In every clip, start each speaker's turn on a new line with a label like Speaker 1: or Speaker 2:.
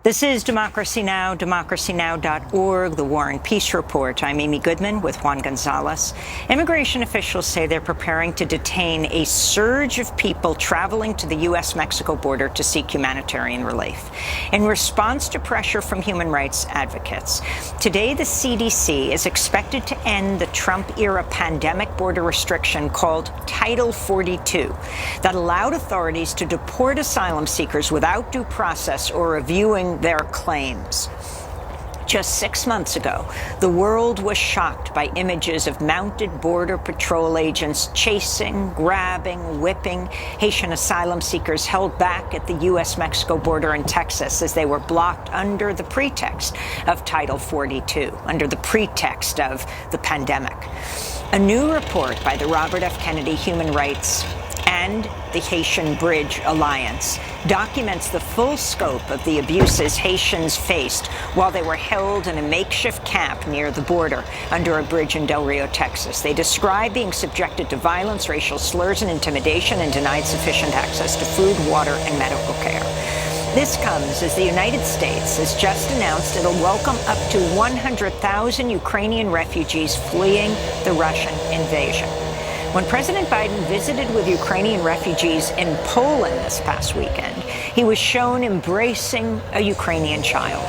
Speaker 1: This is Democracy Now!, democracynow.org, the War and Peace Report. I'm Amy Goodman with Juan Gonzalez. Immigration officials say they're preparing to detain a surge of people traveling to the U.S.-Mexico border to seek humanitarian relief. In response to pressure from human rights advocates, today the CDC is expected to end the Trump-era pandemic border restriction called Title 42 that allowed authorities to deport asylum seekers without due process or reviewing their claims. Just 6 months ago, the world was shocked by images of mounted Border Patrol agents chasing, grabbing, whipping Haitian asylum seekers held back at the U.S.-Mexico border in Texas as they were blocked under the pretext of Title 42, under the pretext of the pandemic. A new report by the Robert F. Kennedy Human Rights and the Haitian Bridge Alliance documents the full scope of the abuses Haitians faced while they were held in a makeshift camp near the border under a bridge in Del Rio, Texas. They describe being subjected to violence, racial slurs, and intimidation, and denied sufficient access to food, water, and medical care. This comes as the United States has just announced it'll welcome up to 100,000 Ukrainian refugees fleeing the Russian invasion. When President Biden visited with Ukrainian refugees in Poland this past weekend, he was shown embracing a Ukrainian child.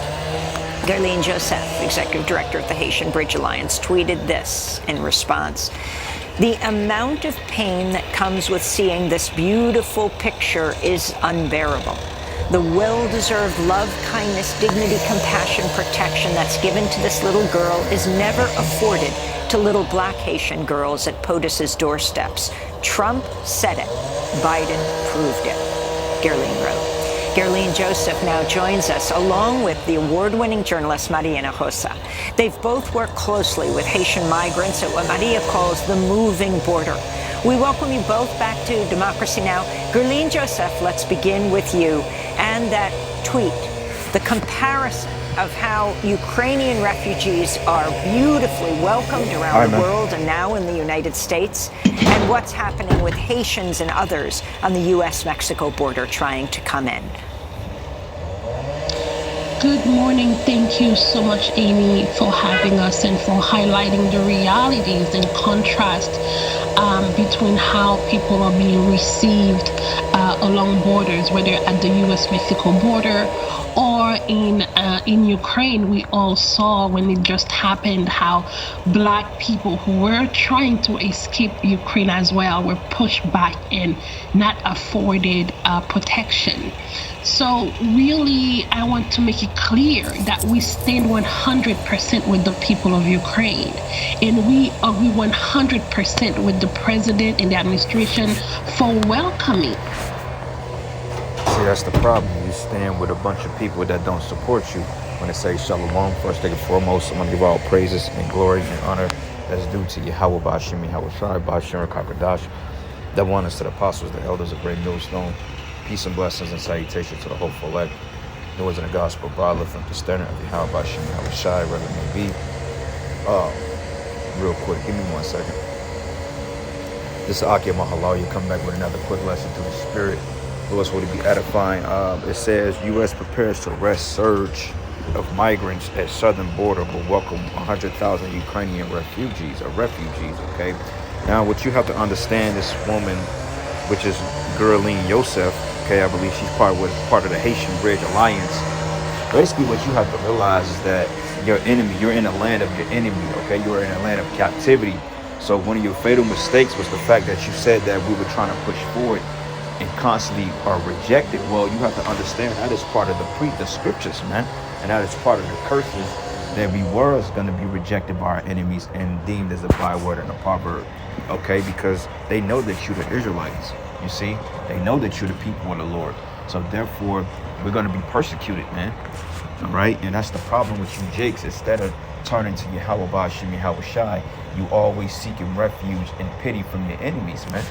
Speaker 1: Guerline Joseph, executive director of the Haitian Bridge Alliance, tweeted this in response. The amount of pain that comes with seeing this beautiful picture is unbearable. The well-deserved love, kindness, dignity, compassion, protection that's given to this little girl is never afforded to little black Haitian girls at POTUS's doorsteps. Trump said it. Biden proved it. Guerline wrote. Guerline Joseph now joins us, along with the award-winning journalist Maria Hinojosa. They've both worked closely with Haitian migrants at what Maria calls the moving border. We welcome you both back to Democracy Now! Guerline Joseph, let's begin with you. And that tweet, the comparison of how Ukrainian refugees are beautifully welcomed around the world and now in the United States, and what's happening with Haitians and others on the U.S.-Mexico border trying to come in.
Speaker 2: Good morning. Thank you so much, Amy, for having us and for highlighting the realities and contrast between how people are being received along borders, whether at the U.S.-Mexico border or in Ukraine. We all saw when it just happened how black people who were trying to escape Ukraine as well were pushed back and not afforded protection. So really, I want to make it clear that we stand 100% with the people of Ukraine, and we agree 100% with the president and the administration for welcoming.
Speaker 3: See, that's the problem. You stand with a bunch of people that don't support you. When they say Shalom, first and foremost, I'm going to give all praises and glory and honor that's due to Yahweh Bashim, Yahweh Shai, Bashim, Kakadash, that won us to the apostles, the elders of Great Millstone. Peace and blessings and salutations to the hopeful elect. It was in the gospel broadly from the standard of Yahweh Bashim, Yahweh Shai, wherever it may be. Real quick, give me 1 second. This is Akia Mahalal. You come back with another quick lesson to the spirit. Lord's will be edifying. It says, U.S. prepares to arrest surge of migrants at southern border will welcome 100,000 Ukrainian refugees, okay? Now, what you have to understand, this woman, which is Guerline Joseph, okay, I believe she's part of the Haitian Bridge Alliance. Basically, what you have to realize is that your enemy, you're in the land of your enemy, okay? You're in a land of captivity. So one of your fatal mistakes was the fact that you said that we were trying to push forward and constantly are rejected. Well, you have to understand that is part of the scriptures, man. And that is part of the curses that we were going to be rejected by our enemies and deemed as a byword and a proverb, okay? Because they know that you're the Israelites, you see? They know that you're the people of the Lord. So therefore, we're going to be persecuted, man, all right? And that's the problem with you jakes. Instead of turning to Yahweh Bashim, Yahweh Shai, you always seeking refuge and pity from your enemies, man.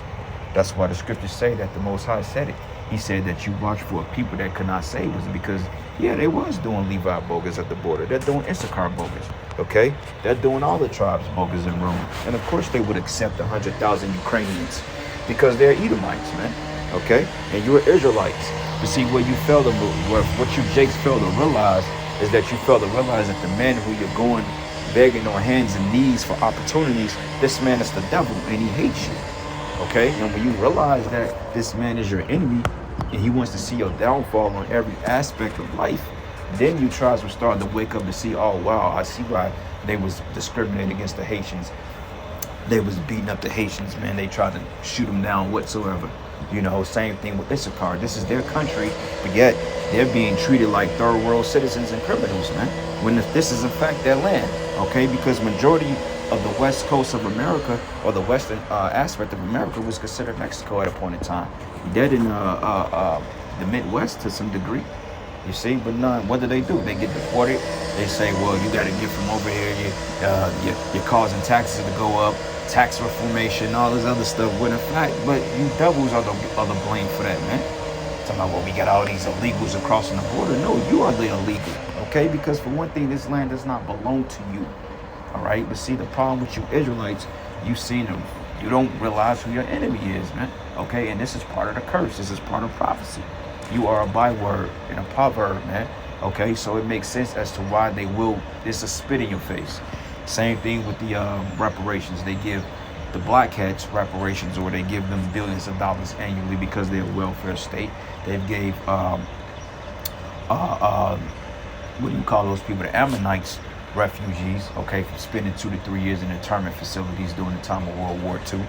Speaker 3: That's why the scriptures say that the Most High said it. He said that you watch for a people that could not save us because, yeah, they was doing Levi bogus at the border. They're doing Issachar bogus, okay? They're doing all the tribes bogus in Rome. And of course they would accept 100,000 Ukrainians because they're Edomites, man, okay? And you're Israelites. But see, what you Jakes fail to realize is that you fail to realize that the man who you're going begging on hands and knees for opportunities, this man is the devil and he hates you. Okay? And when you realize that this man is your enemy and he wants to see your downfall on every aspect of life, then you try to start to wake up to see, oh wow, I see why they was discriminating against the Haitians. They was beating up the Haitians, man. They tried to shoot them down whatsoever. You know, same thing with Issachar. This is their country, but yet they're being treated like third world citizens and criminals, man. When this is in fact their land, okay? Because majority of the west coast of America, or the western aspect of America, was considered Mexico at a point in time. Dead in the Midwest to some degree. You see, but none. What do? They get deported. They say, well, you got to get from over here. You're causing taxes to go up, tax reformation, all this other stuff. When in fact, but you devils are the blame for that, man. Talking about, well, we got all these illegals crossing the border. No, you are the illegal, okay? Because for one thing, this land does not belong to you, all right? But see, the problem with you Israelites, you seen them. You don't realize who your enemy is, man, okay? And this is part of the curse. This is part of prophecy. You are a byword and a proverb, man. Okay, so it makes sense as to why they will. It's a spit in your face. Same thing with the reparations. They give the black hats reparations, or they give them billions of dollars annually because they're a welfare state. They've gave what do you call those people? The Ammonites, refugees. Okay, from spending 2 to 3 years in internment facilities during the time of World War II.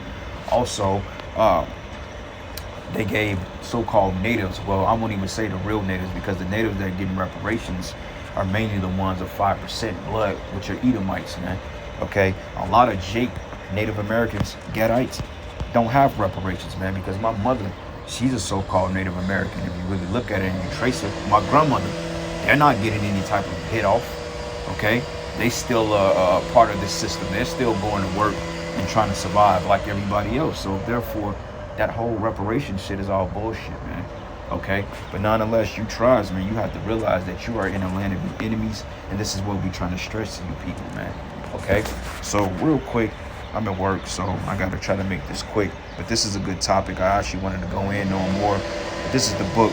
Speaker 3: Also, they gave so-called natives, well, I won't even say the real natives, because the natives that are getting reparations are mainly the ones of 5% blood, which are Edomites, man. Okay, a lot of Native Americans, Gadites, don't have reparations, man, because my mother, she's a so-called Native American. If you really look at it and you trace her, my grandmother, they're not getting any type of hit off. Okay, they still part of this system. They're still going to work and trying to survive like everybody else. So therefore, that whole reparation shit is all bullshit, man. Okay, but nonetheless, you tribes, man, you have to realize that you are in a land of your enemies, and this is what we're trying to stress to you people, man. Okay, so real quick, I'm at work, so I got to try to make this quick, but this is a good topic. I actually wanted to go in on more. But this is the book,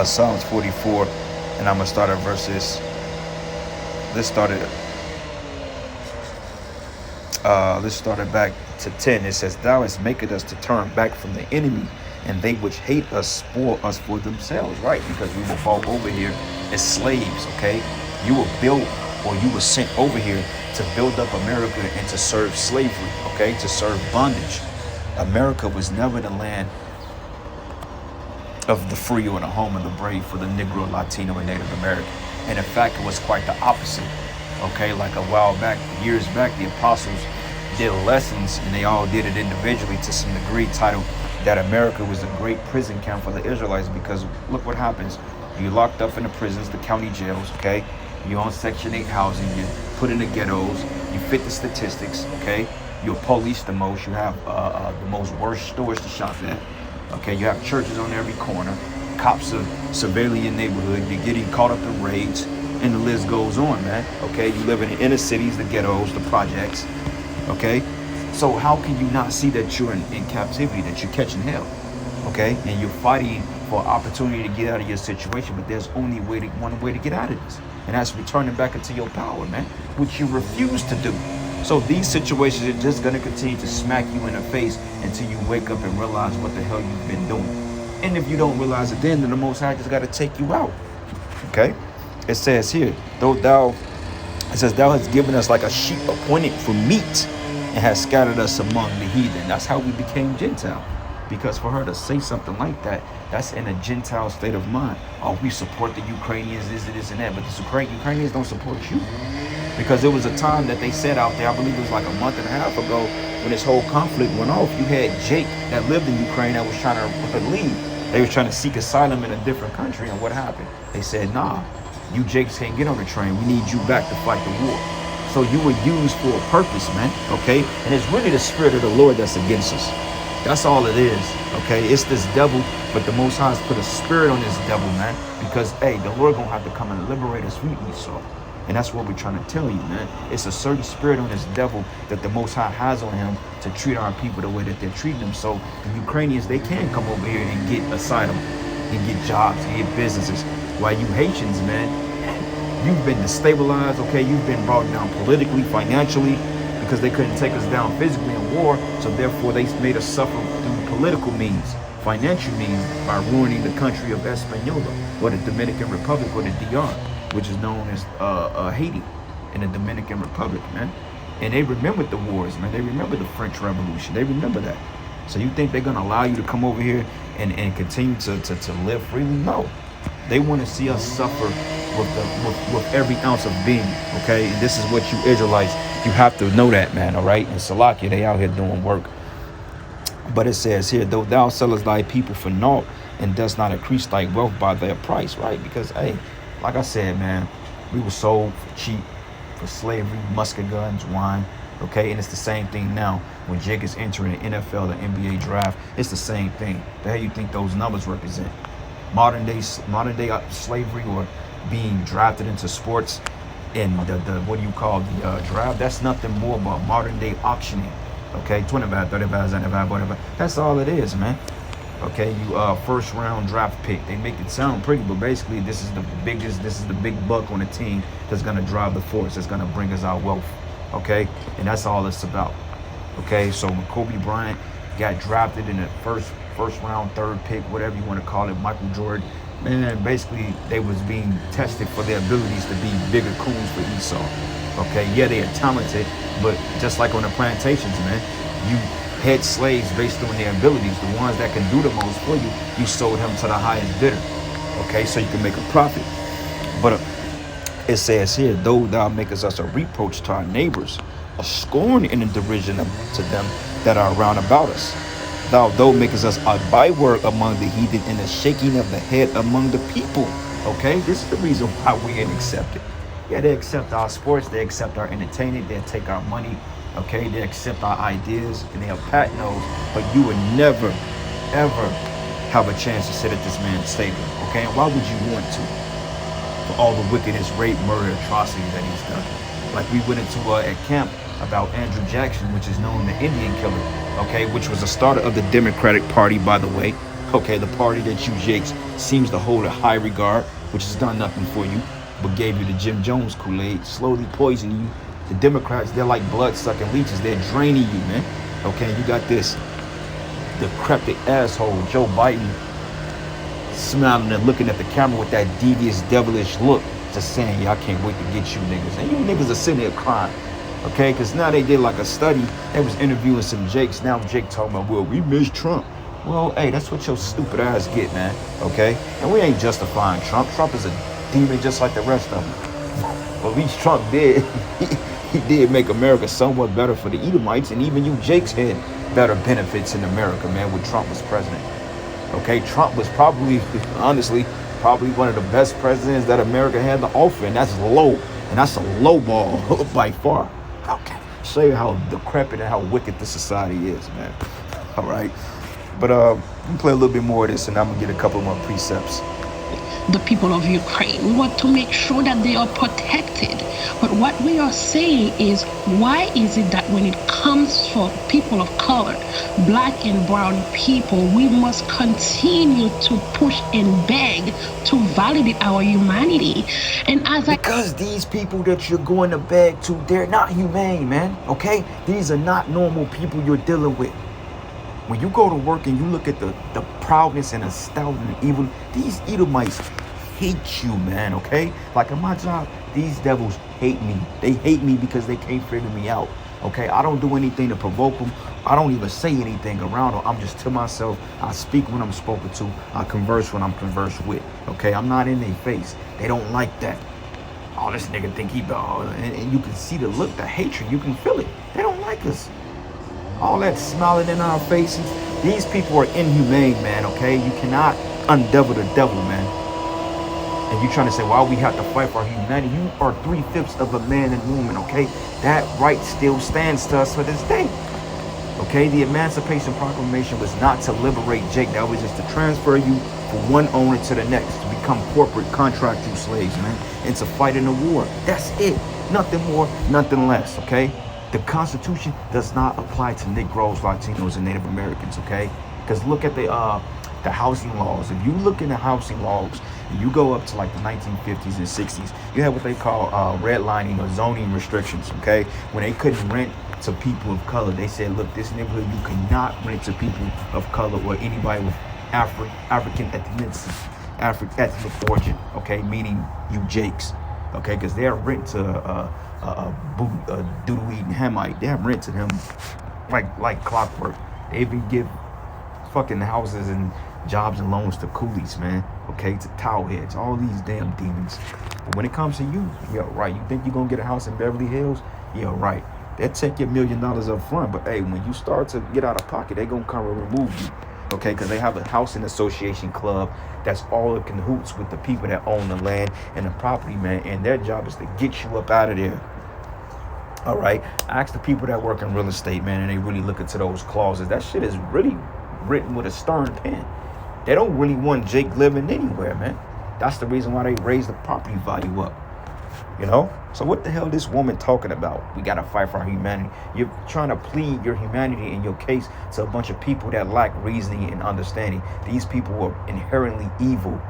Speaker 3: Psalms 44, and I'm gonna start at verses. Let's start it back to 10. It says, "Thou hast maketh us to turn back from the enemy, and they which hate us spoil us for themselves." Right? Because we were brought over here as slaves. Okay, you were built, or you were sent over here to build up America and to serve slavery. Okay, to serve bondage. America was never the land of the free or the home of the brave for the Negro, Latino, and Native American. And in fact, it was quite the opposite. Okay, like a while back, years back, the apostles did lessons, and they all did it individually to some degree, titled that America was a great prison camp for the Israelites. Because look what happens. You're locked up in the prisons, the county jails, okay? You're on Section 8 housing, you're put in the ghettos, you fit the statistics, okay? You're policed the most, you have the most worst stores to shop at, okay? You have churches on every corner, cops are surveilling your neighborhood, you're getting caught up in raids, and the list goes on, man, okay? You live in the inner cities, the ghettos, the projects, okay? So how can you not see that you're in captivity, that you're catching hell, okay? And you're fighting for opportunity to get out of your situation, but there's only one way to get out of this, and that's returning back into your power, man, which you refuse to do. So these situations are just going to continue to smack you in the face until you wake up and realize what the hell you've been doing. And if you don't realize it, then the Most High just got to take you out, okay? It says here, thou hast given us like a sheep appointed for meat, and has scattered us among the heathen. That's how we became Gentile. Because for her to say something like that, that's in a Gentile state of mind. Oh, we support the Ukrainians, this and that. But the Ukrainians don't support you. Because there was a time that they said out there, I believe it was like a month and a half ago, when this whole conflict went off, you had Jake that lived in Ukraine that was trying to leave. They were trying to seek asylum in a different country. And what happened? They said, nah, you Jakes can't get on the train. We need you back to fight the war. So you were used for a purpose, man, okay? And it's really the spirit of the Lord that's against us. That's all it is, okay? It's this devil, but the Most High has put a spirit on this devil, man, because, hey, the Lord gonna have to come and liberate us from Esau. And that's what we're trying to tell you, man. It's a certain spirit on this devil that the Most High has on him to treat our people the way that they're treating them. So the Ukrainians, they can come over here and get asylum. and get jobs and get businesses. While you Haitians, man, you've been destabilized, okay? You've been brought down politically, financially, because they couldn't take us down physically in war, so therefore they made us suffer through political means, financial means, by ruining the country of Hispaniola, or the Dominican Republic, or the DR, which is known as Haiti, in the Dominican Republic, man. And they remembered the wars, man. They remember the French Revolution. They remember that. So you think they're gonna allow you to come over here and continue to live freely? No. They want to see us suffer with every ounce of being, okay? And this is what you Israelites, you have to know that, man, all right? And Salakia, they out here doing work. But it says here, though thou sellest thy people for naught, and dost not increase thy wealth by their price, right? Because, hey, like I said, man, we were sold for cheap, for slavery, musket guns, wine, okay? And it's the same thing now. When Jake is entering the NFL, the NBA draft, it's the same thing. The hell you think those numbers represent? Modern day slavery, or being drafted into sports in the what do you call the draft? That's nothing more but modern day auctioning. Okay, 25, 35, 75, whatever. That's all it is, man. Okay, you first round draft pick. They make it sound pretty, but basically this is the big buck on the team that's gonna drive the force, that's gonna bring us our wealth. Okay, and that's all it's about. Okay, so when Kobe Bryant got drafted in the first round, third pick, whatever you want to call it, Michael Jordan, man, basically they was being tested for their abilities to be bigger coons for Esau. Okay, yeah, they are talented, but just like on the plantations, man, you had slaves based on their abilities. The ones that can do the most for you, you sold them to the highest bidder. Okay, so you can make a profit. But it says here, though thou makest us a reproach to our neighbors, a scorn and a derision to them that are round about us. Thou makest us a byword among the heathen, and a shaking of the head among the people. Okay, this is the reason why we ain't accepted. Yeah, they accept our sports, they accept our entertainment, they take our money, okay, they accept our ideas, and they'll pat nose, but you would never, ever have a chance to sit at this man's table, okay? And why would you want to? For all the wickedness, rape, murder, atrocities that he's done. Like we went into at camp about Andrew Jackson, which is known the Indian killer, okay, which was the starter of the Democratic Party, by the way, okay, the party that you Jakes seems to hold a high regard, which has done nothing for you, but gave you the Jim Jones Kool-Aid, slowly poisoning you. The Democrats, they're like blood-sucking leeches. They're draining you, man. Okay, you got this decrepit asshole, Joe Biden, smiling and looking at the camera with that devious, devilish look, just saying, yeah, I can't wait to get you niggas. And you niggas are sitting there crying, okay? Because now they did like a study. They was interviewing some Jakes. Now Jake talking about, well, we miss Trump. Well, hey, that's what your stupid ass get, man, okay? And we ain't justifying Trump. Trump is a demon just like the rest of them. But at least Trump did. He did make America somewhat better for the Edomites, and even you Jakes had better benefits in America, man, when Trump was president. Okay, Trump was probably, honestly, one of the best presidents that America had to offer, and that's low, and that's a low ball by far. Okay, show you how decrepit and how wicked the society is, man. All right, but we can play a little bit more of this, and I'm gonna get a couple more precepts.
Speaker 2: The people of Ukraine. We want to make sure that they are protected. But what we are saying is, why is it that when it comes for people of color, black and brown people, we must continue to push and beg to validate our humanity? And
Speaker 3: because these people that you're going to beg to, they're not humane, man. Okay? These are not normal people you're dealing with. When you go to work and you look at the proudness and the stout and the evil, these Edomites hate you, man, okay? Like in my job, these devils hate me. They hate me because they can't figure me out, okay? I don't do anything to provoke them. I don't even say anything around them. I'm just to myself. I speak when I'm spoken to. I converse when I'm conversed with, okay? I'm not in their face. They don't like that. Oh, this nigga think he, and you can see the look, the hatred. You can feel it. They don't like us. All that smiling in our faces. These people are inhumane, man, okay? You cannot undevil the devil, man. And you trying to say, why we have to fight for our humanity? You are 3/5 of a man and woman, okay? That right still stands to us for this day. Okay, the Emancipation Proclamation was not to liberate Jake. That was just to transfer you from one owner to the next, to become corporate contract you slaves, man, and to fight in a war. That's it. Nothing more, nothing less, okay? The Constitution does not apply to Negroes, Latinos, and Native Americans, okay? Because look at the the housing laws. If you look into housing laws and you go up to like the 1950s and 60s, you have what they call redlining or zoning restrictions, okay? When they couldn't rent to people of color, they said, look, this neighborhood, you cannot rent to people of color or anybody with African ethnicity, ethnic origin, okay? Meaning you Jakes, okay? Because they're rent to Doodoo eating Hamite. They're rent to them like clockwork. They even give fucking houses and jobs and loans to coolies, man. Okay, to towel heads, all these damn demons. But when it comes to you, yeah, right. You think you're gonna get a house in Beverly Hills? Yeah, right. They'll take your $1 million up front, but hey, when you start to get out of pocket, they gonna come and remove you. Okay, because they have a housing association club that's all in cahoots with the people that own the land and the property, man. And their job is to get you up out of there. All right. Ask the people that work in real estate, man, and they really look into those clauses. That shit is really written with a stern pen. They don't really want Jake living anywhere, man. That's the reason why they raise the property value up. You know? So what the hell this woman talking about? We got to fight for our humanity. You're trying to plead your humanity in your case to a bunch of people that lack reasoning and understanding. These people are inherently evil.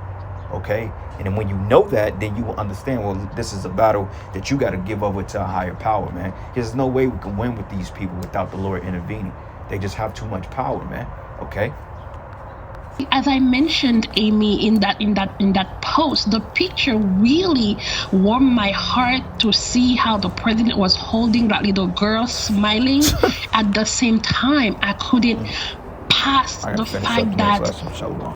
Speaker 3: Okay? And then when you know that, then you will understand, well, this is a battle that you got to give over to a higher power, man. There's no way we can win with these people without the Lord intervening. They just have too much power, man. Okay?
Speaker 2: As I mentioned, Amy, in that post, the picture really warmed my heart to see how the president was holding that little girl, smiling. At the same time, I couldn't pass the fact that